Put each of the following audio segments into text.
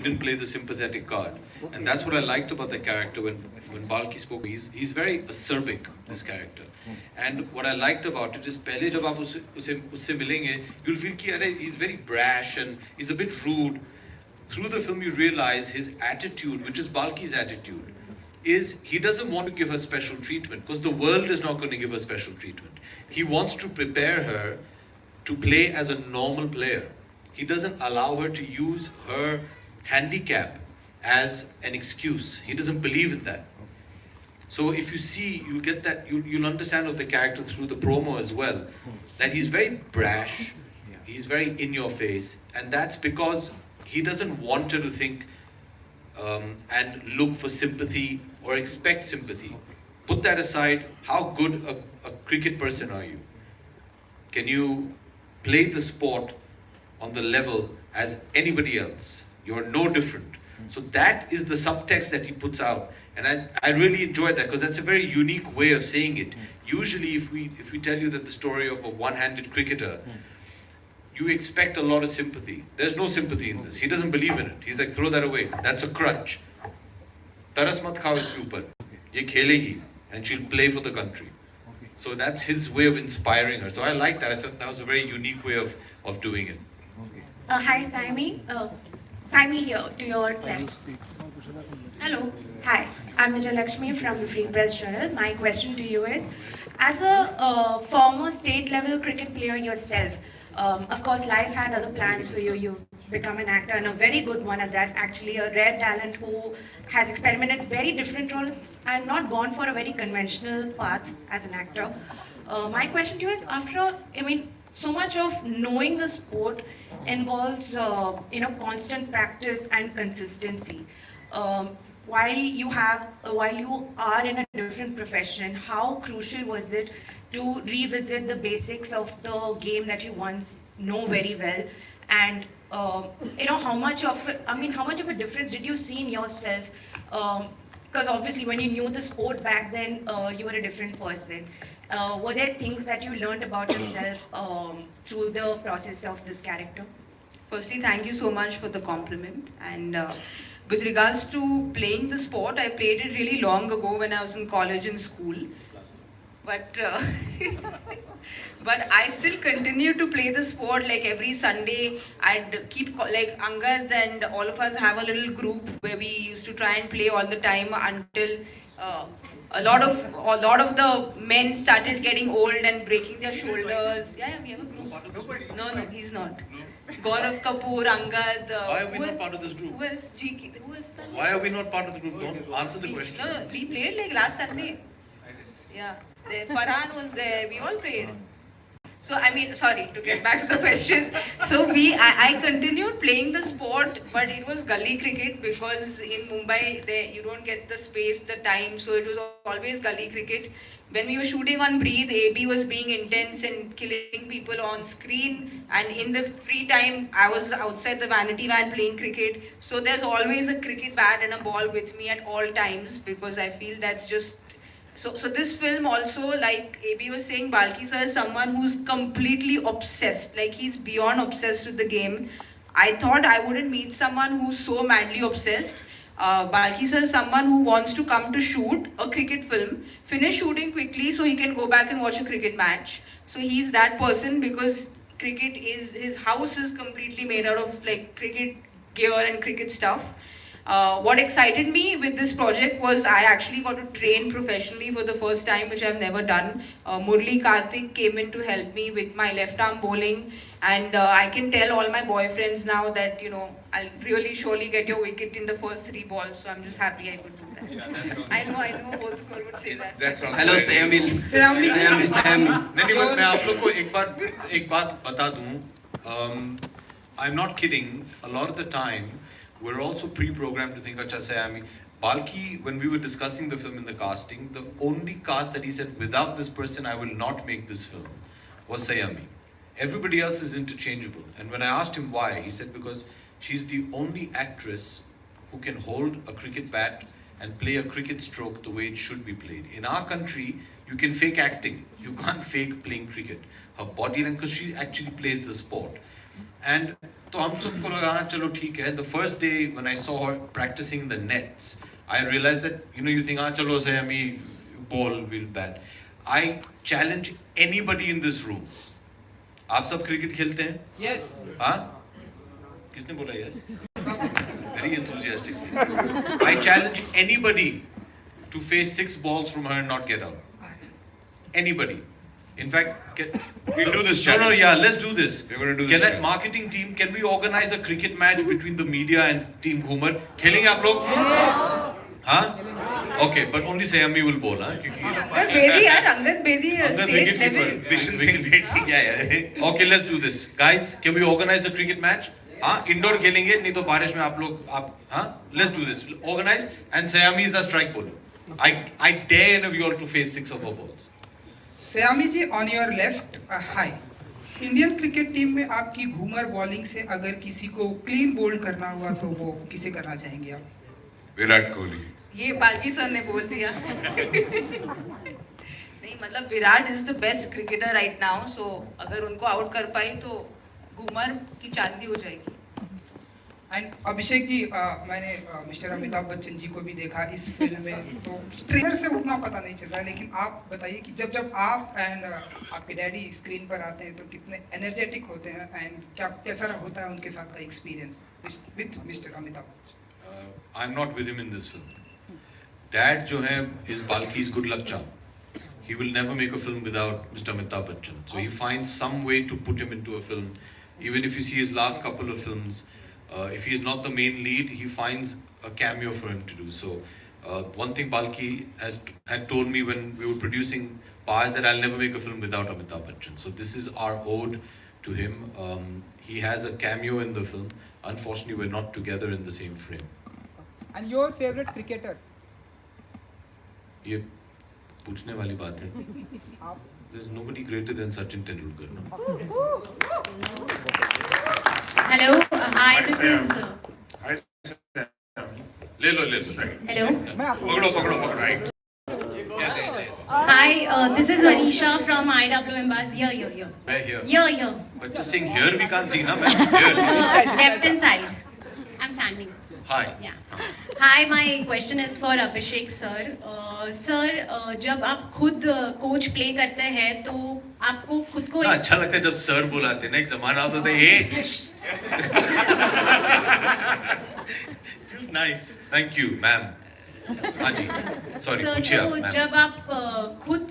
didn't play the sympathetic card. And that's what I liked about the character when Balki spoke. He's very acerbic, this character. And what I liked about it is, pehle jab aap usse milenge, you'll feel ki he's very brash and he's a bit rude. Through the film you realize his attitude, which is Balki's attitude, is he doesn't want to give her special treatment because the world is not going to give her special treatment. He wants to prepare her to play as a normal player. He doesn't allow her to use her handicap as an excuse. He doesn't believe in that. So if you see, you'll get that, you'll understand of the character through the promo as well, that he's very brash, he's very in your face, and that's because he doesn't want her to think and look for sympathy or expect sympathy. Put that aside, how good a cricket person are you? Can you play the sport on the level as anybody else? You're no different. So that is the subtext that he puts out. And I really enjoyed that because that's a very unique way of saying it. Usually if we tell you that the story of a one-handed cricketer, you expect a lot of sympathy. There's no sympathy in this. He doesn't believe in it. He's like, throw that away. That's a crutch. Taras mat khao iske upar. Ye khelegi and she'll play for the country. So that's his way of inspiring her. So I like that. I thought that was a very unique way of doing it. Hi, Saiyami. Saiyami here, to your left. Hello. Hi, I'm Vijay Lakshmi from the Free Press Journal. My question to you is, as a former state-level cricket player yourself, of course, life had other plans for you. You've become an actor, and a very good one at that. Actually, a rare talent who has experimented very different roles and not gone for a very conventional path as an actor. My question to you is, so much of knowing the sport involves, constant practice and consistency. While you are in a different profession, how crucial was it to revisit the basics of the game that you once know very well, and how much of a difference did you see in yourself? Because obviously, when you knew the sport back then, you were a different person. Were there things that you learned about yourself through the process of this character? Firstly, thank you so much for the compliment. And with regards to playing the sport, I played it really long ago when I was in college and school. But but I still continue to play the sport. Like every Sunday, I'd keep like Angad and all of us have a little group where we used to try and play all the time until a lot of the men started getting old and breaking their shoulders. Yeah, we have a group. No, he's not. Gaurav Kapoor, Angad. Why are we not part of this group? Who else? GK. Who else? Why are we not part of the group? Don't answer the question. No, we played like last Sunday. Yeah, Farhan was there. We all played. So sorry, to get back to the question. So I continued playing the sport, but it was gully cricket because in Mumbai you don't get the space, the time. So it was always gully cricket. When we were shooting on Breathe, AB was being intense and killing people on screen. And in the free time, I was outside the vanity van playing cricket. So there's always a cricket bat and a ball with me at all times because I feel that's just... So this film also, like AB was saying, Balki sir is someone who's completely obsessed. Like he's beyond obsessed with the game. I thought I wouldn't meet someone who's so madly obsessed. Balki sir is someone who wants to come to shoot a cricket film, finish shooting quickly so he can go back and watch a cricket match. So he's that person because cricket is, his house is completely made out of like cricket gear and cricket stuff. What excited me with this project was I actually got to train professionally for the first time, which I've never done. Murli Karthik came in to help me with my left arm bowling, and I can tell all my boyfriends now that, I'll really surely get your wicket in the first 3 balls, so I'm just happy I could do that. Yeah, I know, both of you would say that. Hello, Saiyami. नहीं but मैं आप लोग को एक बात बता दूं. I'm not kidding. A lot of the time, we're also pre-programmed to think, acha Saiyami. Balki, when we were discussing the film in the casting, the only cast that he said, without this person, I will not make this film, was Saiyami. Everybody else is interchangeable. And when I asked him why, he said because she's the only actress who can hold a cricket bat and play a cricket stroke the way it should be played. In our country, you can fake acting. You can't fake playing cricket. Her body language, because she actually plays the sport. And तो हम सबको लगा हाँ चलो ठीक है. The first day when I saw her practicing the nets, I realized that you think हाँ चलो Saiyami ball will bat. I challenge anybody in this room. आप सब क्रिकेट खेलते हैं? Yes. हाँ? किसने बोला yes? Very enthusiastically. I challenge anybody to face 6 balls from her and not get out. Anybody. In fact, We'll do this no, challenge. yeah, let's do this. We're going to do Can this that challenge. marketing team, can we organize a cricket match between the media and Team Ghoomer? खेलेंगे आप लोग? हाँ? Okay, but only Saiyami will bowl, हाँ? क्योंकि Angad Bedi, yaar, Angad Bedi Angad state wicket level. keeper. Mission Singh Bedi, yeah. Okay, let's do this, guys. Can we organize a cricket match? हाँ? Indoor खेलेंगे, नहीं तो बारिश में आप हाँ? Let's do this. Organize, and Saiyami is a strike bowler. I dare any of you all to face 6 of her balls. Saiyami ji, on your left, hi. Indian cricket team में आपकी Ghoomar bowling से अगर किसी को clean bowled करना हुआ तो वो किसे करना चाहेंगे आप? विराट कोहली. ये बाल्की सर ने बोल दिया. नहीं मतलब Virat is the best cricketer right now, so अगर उनको आउट कर पाई तो घूमर की चांदी हो जाएगी. एंड अभिषेक जी, मैंने मिस्टर अमिताभ बच्चन जी को भी देखा इस फिल्म में, तो ट्रेलर से उतना पता नहीं चल रहा है, लेकिन आप बताइए कि जब आप एंड आपके डैडी स्क्रीन पर आते हैं तो कितने एनर्जेटिक होते हैं एंड कैसा होता है उनके साथ का experience with mister Amitabh Bachchan? I'm not with him in this film. Dad जो है is Balki's good luck charm. He will never make a film without Mr. Amitabh Bachchan. So he finds some way to put him into a film. Even if you see his last couple of films, if he's not the main lead, he finds a cameo for him to do. So one thing Balki had told me when we were producing Pa is that I'll never make a film without Amitabh Bachchan. So this is our ode to him. He has a cameo in the film. Unfortunately, we're not together in the same frame. And your favourite cricketer? ये पूछने वाली बात है. There's nobody greater than Sachin Tendulkar, no? Hello, hi, this is. Hi, Sam. ले लो. Hello, पकड़ो. Right. hi, this is Anisha from IWM Bus. Here. मैं here. Here. But just saying here we can't see, na? मैं here. Left hand side. I'm standing. Hi. Yeah. Hi, my question is for Abhishek sir. Sir, जब आप खुद coach play करते हैं तो आपको खुद को ना अच्छा लगता है जब सर बुलाते हैं ना. एक जमाना होता था ये. Feels nice. Thank you, ma'am. हाँ जी. Sorry. सर, पूछिए आप, so ma'am. जब आप खुद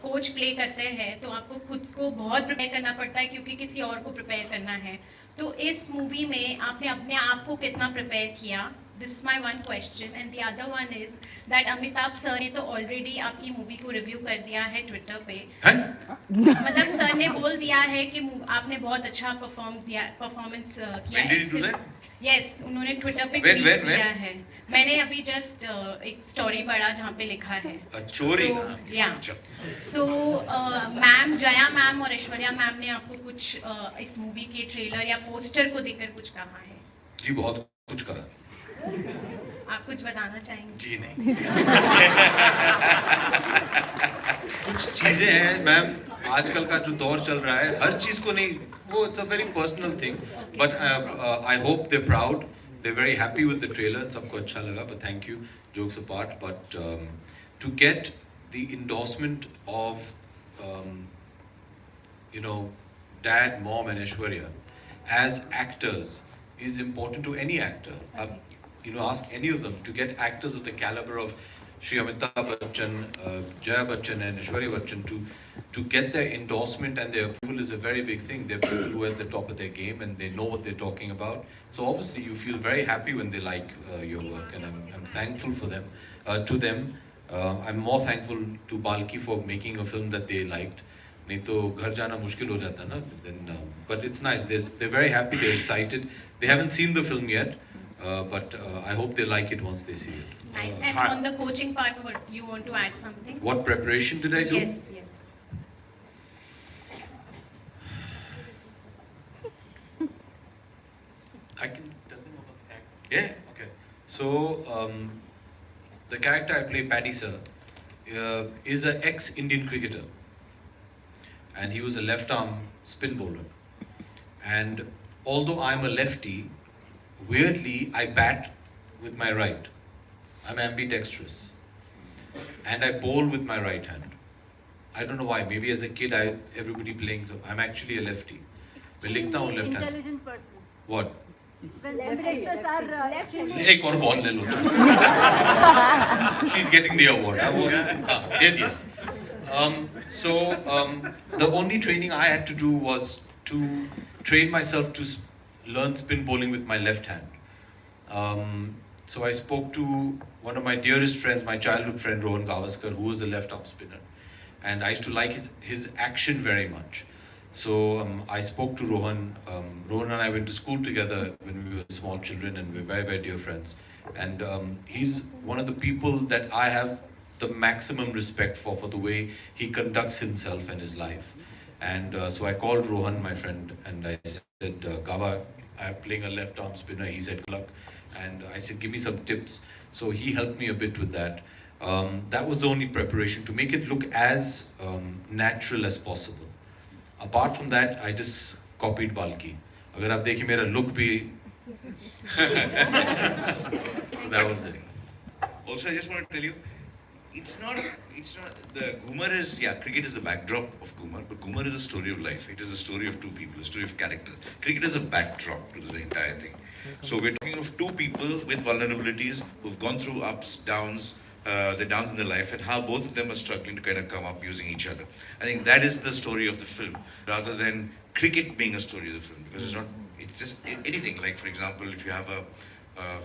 कोच प्ले करते हैं तो आपको खुद को बहुत प्रिपेयर करना पड़ता है क्योंकि किसी और को प्रिपेयर करना है. तो इस मूवी में आपने अपने आप को कितना प्रिपेयर किया? This is my one question, and the other one is that Amitabh sir ने तो ऑलरेडी आपकी मूवी को रिव्यू कर दिया है ट्विटर पे. हैं? मतलब सर ने बोल दिया है कि आपने बहुत अच्छा परफॉर्मेंस किया When did he do that? Yes, उन्होंने ट्विटर पे When? ट्वीट किया है. मैंने अभी जस्ट एक स्टोरी पढ़ा जहाँ पे लिखा है. चोरी ना. या सो मैम, जया मैम और ऐश्वर्या मैम ने आपको कुछ इस मूवी के ट्रेलर या पोस्टर को देखकर कुछ कहा है? जी बहुत कुछ कहा. आप कुछ बताना चाहेंगे? जी नहीं. कुछ चीजें हैं मैम, आजकल का जो दौर चल रहा है हर चीज को नहीं, वो it's a very personal thing. But I hope they proud, they very happy with the trailer. सबको अच्छा लगा. But thank you, jokes apart. But to get the endorsement of dad, mom and Aishwarya as actors is important to any actor. Ask any of them. To get actors of the caliber of Shri Amitabh Bachchan, Jaya Bachchan and Aishwarya Bachchan to get their endorsement and their approval is a very big thing. They're people who are at the top of their game and they know what they're talking about. So obviously you feel very happy when they like your work, and I'm thankful for them. To them, I'm more thankful to Balki for making a film that they liked. नहीं तो घर जाना मुश्किल हो जाता ना. Then, but it's nice. They're very happy. They're excited. They haven't seen the film yet, but I hope they like it once they see it. Nice. And on the coaching part, what you want to add something? What preparation did I do? Yes. I can tell them about the character. Yeah. Okay. So the character I play, Paddy sir, is an ex-Indian cricketer, and he was a left-arm spin bowler. And although I'm a lefty, weirdly I bat with my right. I'm ambidextrous. And I bowl with my right hand. I don't know why. Maybe as a kid, everybody playing. So I'm actually a lefty. मैं लिखता हूँ left hand. Intelligent person. What? Ambidextrous are extremely. एक और ball ले लो. She's getting the award. दे दिया. The only training I had to do was to train myself to learn spin bowling with my left hand. So I spoke to one of my dearest friends, my childhood friend Rohan Gavaskar, who was a left-arm spinner, and I used to like his action very much. So I spoke to Rohan. Rohan and I went to school together when we were small children, and we were very, very dear friends. And he's one of the people that I have the maximum respect for the way he conducts himself and his life. And so I called Rohan, my friend, and I said, Gava, I'm playing a left-arm spinner. He said, good luck. And I said, give me some tips. So he helped me a bit with that. That was the only preparation, to make it look as natural as possible. Apart from that, I just copied Balki. Agar aap dekhiye, mera look bhi. So that was it. Also, I just want to tell you, it's not, the GHOOMER is, yeah, cricket is the backdrop of GHOOMER, but GHOOMER is a story of life. It is a story of two people, a story of characters. Cricket is a backdrop to the entire thing. So we're talking of two people with vulnerabilities who've gone through ups, downs, the downs in their life, and how both of them are struggling to kind of come up using each other. I think that is the story of the film, rather than cricket being a story of the film, because it's just anything. Like, for example, if you have a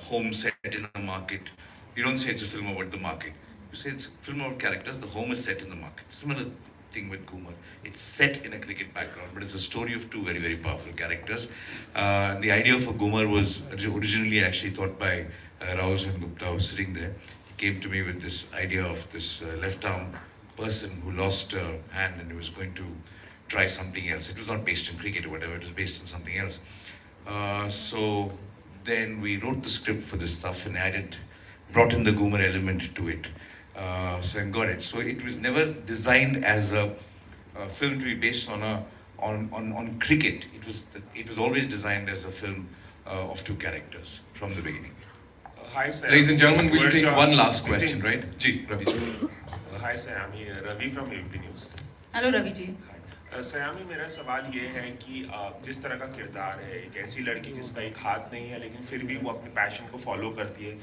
home set in a market, you don't say it's a film about the market. You say it's a film about characters, the home is set in the market. Similar thing with GHOOMER. It's set in a cricket background, but it's a story of two very, very powerful characters. The idea for GHOOMER was originally actually thought by Rahul Sengupta, who was sitting there. He came to me with this idea of this left-arm person who lost a hand and he was going to try something else. It was not based in cricket or whatever, it was based on something else. So then we wrote the script for this stuff and brought in the GHOOMER element to it. So I got it. So it was never designed as a film to be based on cricket. It was always designed as a film of two characters from the beginning. Hi, sir. Ladies and gentlemen, we'll take one last question, right? Ji, Ravi. Hi, Saiyami. Ravi from AP News. Hello, Ravi ji. सयामी, मेरा सवाल ये है कि जिस तरह का किरदार है, एक ऐसी लड़की जिसका एक हाथ नहीं है लेकिन फिर भी वो अपने पैशन को फॉलो करती है,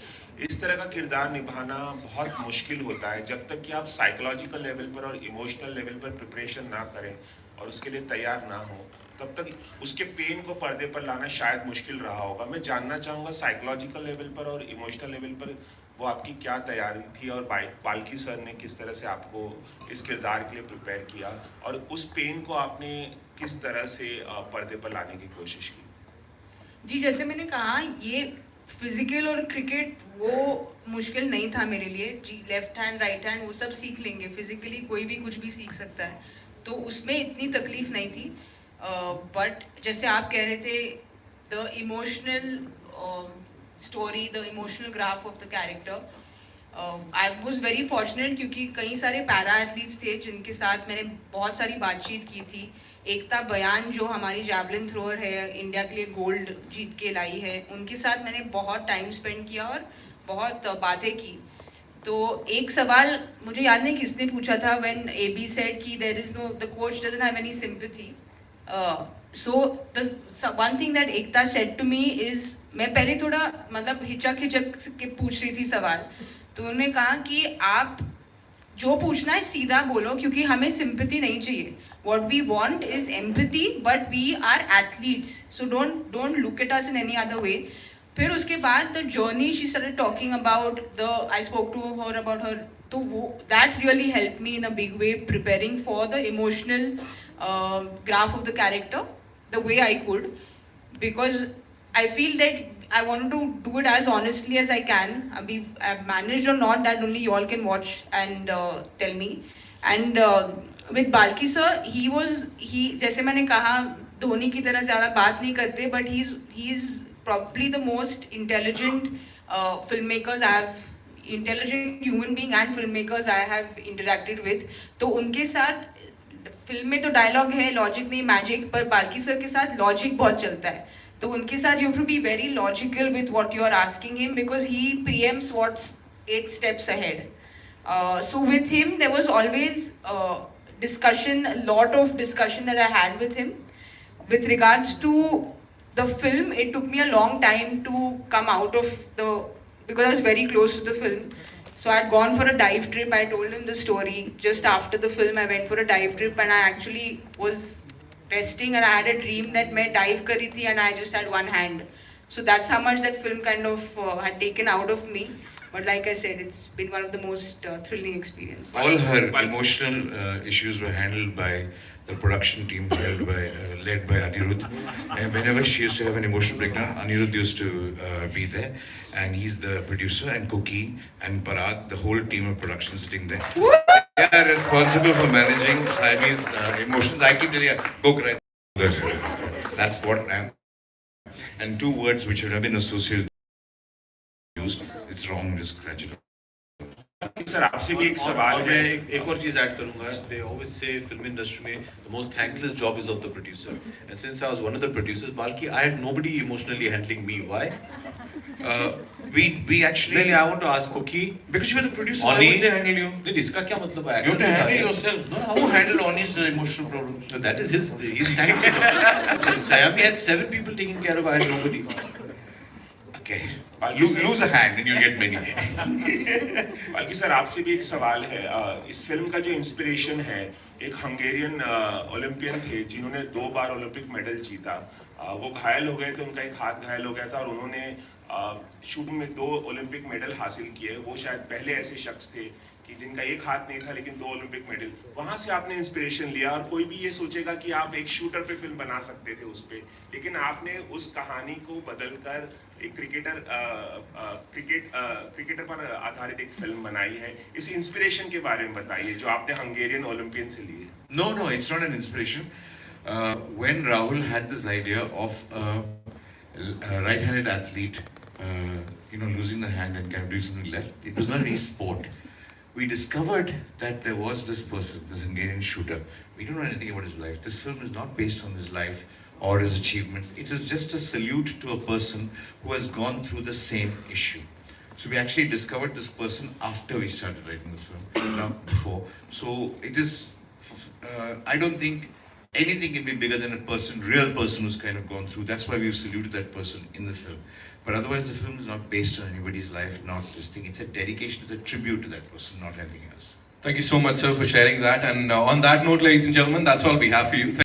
इस तरह का किरदार निभाना बहुत मुश्किल होता है जब तक कि आप साइकोलॉजिकल लेवल पर और इमोशनल लेवल पर प्रिपरेशन ना करें और उसके लिए तैयार ना हो, तब तक उसके पेन को पर्दे पर लाना शायद मुश्किल रहा होगा. मैं जानना चाहूँगा साइकोलॉजिकल लेवल पर और इमोशनल लेवल पर वो आपकी क्या तैयारी थी और बाल्की सर ने किस तरह से आपको इस किरदार के लिए प्रिपेयर किया और उस पेन को आपने किस तरह से पर्दे पर लाने की कोशिश की? जी, जैसे मैंने कहा, ये फिजिकल और क्रिकेट वो मुश्किल नहीं था मेरे लिए जी. लेफ्ट हैंड, राइट हैंड वो सब सीख लेंगे, फिजिकली कोई भी कुछ भी सीख सकता है, तो उसमें इतनी तकलीफ नहीं थी. बट जैसे आप कह रहे थे, the emotional story, the emotional graph of the character. I was very fortunate क्योंकि कई सारे पैरा एथलीट्स थे जिनके साथ मैंने बहुत सारी बातचीत की थी. एकता बयान जो हमारी जैवलिन थ्रोअर है, इंडिया के लिए गोल्ड जीत के लाई है, उनके साथ मैंने बहुत टाइम स्पेंड किया और बहुत बातें की. तो एक सवाल मुझे याद नहीं किसने पूछा था, when AB said कि the coach doesn't have any sympathy. So the one thing that Ekta said to me is, मैं पहले थोड़ा मतलब हिचक के पूछ रही थी सवाल, तो उन्होंने कहा कि आप जो पूछना है सीधा बोलो क्योंकि हमें सिंपैथी नहीं चाहिए. What we want is empathy, but we are athletes, so don't look at us in any other way. फिर उसके बाद the journey she started talking about, I spoke to her about her, तो वो that really helped me in a big way preparing for the emotional graph of the character the way I could, because I feel that I wanted to do it as honestly as I can. I've managed or not, that only you all can watch and tell me. And with Balki sir, he जैसे मैंने कहा, धोनी की तरह ज़्यादा बात नहीं करते, but he's probably the most intelligent intelligent human being and filmmakers I have interacted with. तो उनके साथ फिल्म में तो डायलॉग है, लॉजिक नहीं मैजिक, पर बाल्की सर के साथ लॉजिक बहुत चलता है. तो उनके साथ you have to be very logical with what you are asking him because he preempts what's 8 steps ahead. So with him there was always discussion, a lot of discussion that I had with him. With regards to the film, it took me a long time to come out of because I was very close to the film. So I had gone for a dive trip. I told him the story. Just after the film, I went for a dive trip and I actually was resting and I had a dream that मैं dive करी थी and I just had one hand. So that's how much that film kind of had taken out of me. But like I said, it's been one of the most thrilling experiences. All her emotional issues were handled by the production team led by Anirudh. And whenever she used to have an emotional breakdown, Anirudh used to be there. And he's the producer, and Cookie and Parag, the whole team of production sitting there. They are responsible for managing Saiyami's emotions. I keep telling her, go cry. That's what I am. And 2 words which have been associated used, it's wrong, just scratch it. Sir आपसे भी एक सवाल और है मैं एक और चीज ऐड करूंगा. They always say film industry में the most thankless job is of the producer. And since I was one of the producers, Balki, I had nobody emotionally handling me. Why? We actually. Really, I want to ask Cookie. Because you were the producer, Oni, why would they handle you? नहीं, इसका क्या मतलब है? You have to handle yourself. No, Who handled Oni's emotional problems? No, that is his thankful job. Saiyami had 7 people taking care of. I had nobody. Okay. Lose a hand and you'll get many. बल्कि sir आपसे भी एक सवाल है. इस film का जो inspiration है, एक हंगेरियन ओलंपियन थे जिन्होंने 2 बार ओलंपिक मेडल जीता. वो घायल हो गए थे, उनका एक हाथ घायल हो गया था और उन्होंने शूटिंग में 2 ओलंपिक मेडल हासिल किए. वो शायद पहले ऐसे शख्स थे कि जिनका एक हाथ नहीं था लेकिन 2 ओलंपिक मेडल. वहां से आपने इंस्पिरेशन लिया और कोई भी ये सोचेगा कि आप एक शूटर पे फिल्म बना सकते थे उस पे, लेकिन आपने उस कहानी को बदलकर एक क्रिकेटर पर आधारित एक फिल्म बनाई है. इस इंस्पिरेशन के बारे में बताइए जो आपने हंगेरियन ओलंपियन से ली है. No, it's not an inspiration. When Rahul had this idea of a right-handed athlete, losing the hand and kind of doing something left, it was not any sport. We discovered that there was this person, this Hungarian shooter. We don't know anything about his life. This film is not based on his life or his achievements. It is just a salute to a person who has gone through the same issue. So we actually discovered this person after we started writing this film, not before. So it is, I don't think anything can be bigger than a person, real person who's kind of gone through. That's why we've saluted that person in the film. But otherwise the film is not based on anybody's life, not this thing. It's a dedication, it's a tribute to that person, not anything else. Thank you so much, sir, for sharing that. And on that note, ladies and gentlemen, that's all we have for you.